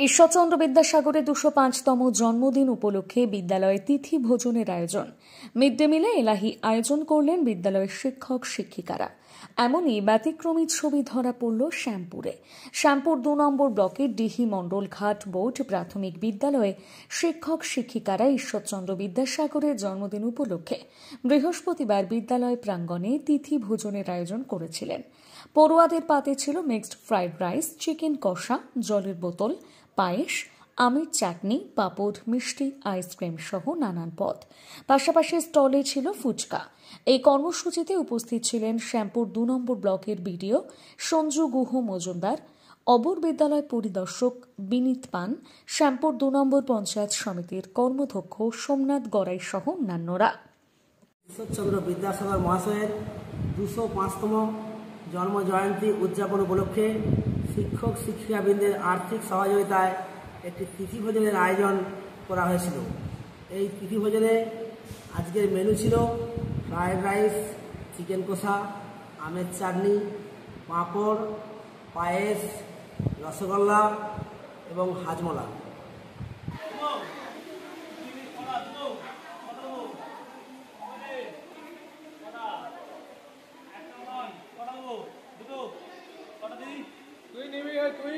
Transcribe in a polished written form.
ঈশ্বরচন্দ্র বিদ্যাসাগরের ২০৫তম জন্মদিন উপলক্ষে বিদ্যালয়ে তিথি ভোজনের আয়োজন। মিড ডে মিলে এলাহি আয়োজন করলেন বিদ্যালয়ের শিক্ষক শিক্ষিকারা। এমনই ব্যতিক্রমী ছবি ধরা পড়ল শ্যামপুরে। শ্যামপুর ২ নম্বর ব্লকের ডিহি মণ্ডল ঘাট বোর্ড প্রাথমিক বিদ্যালয়ে শিক্ষক শিক্ষিকারা ঈশ্বরচন্দ্র বিদ্যাসাগরের জন্মদিন উপলক্ষে বৃহস্পতিবার বিদ্যালয় প্রাঙ্গণে তিথি ভোজনের আয়োজন করেছিলেন। পড়ুয়াদের পাতে ছিল মিক্সড ফ্রাইড রাইস, চিকেন কষা, জলের বোতল, পায়েস, আমের চাটনি, পাঁপড়, মিষ্টি, আইসক্রিম সহ নানান পদ। পাশাপাশি স্টলে ছিল ফুচকা। এই কর্মসূচিতে উপস্থিত ছিলেন শ্যামপুর ২ নম্বর ব্লকের বিডিও সঞ্জু গুহ মজুমদার, অবর বিদ্যালয় পরিদর্শক বিনীত পান, শ্যামপুর ২ নম্বর পঞ্চায়েত সমিতির কর্মাধ্যক্ষ সোমনাথ গড়াই সহ অন্যান্যরা। ঈশ্বরচন্দ্র বিদ্যাসাগর মহাশয়ের ২০৫তম জন্ম জয়ন্তী উদযাপন উপলক্ষে শিক্ষক শিক্ষিকাবৃন্দের আর্থিক সহযোগিতায় একটি তিথি ভোজনের আয়োজন করা হয়েছিল। এই তিথি ভোজনে আজকের মেনু ছিল ফ্রায়েড রাইস, চিকেন কষা, আমের চাটনি, পাঁপড়, পায়েস, রসগোল্লা এবং হাজমোলা। তুই নিবি তুই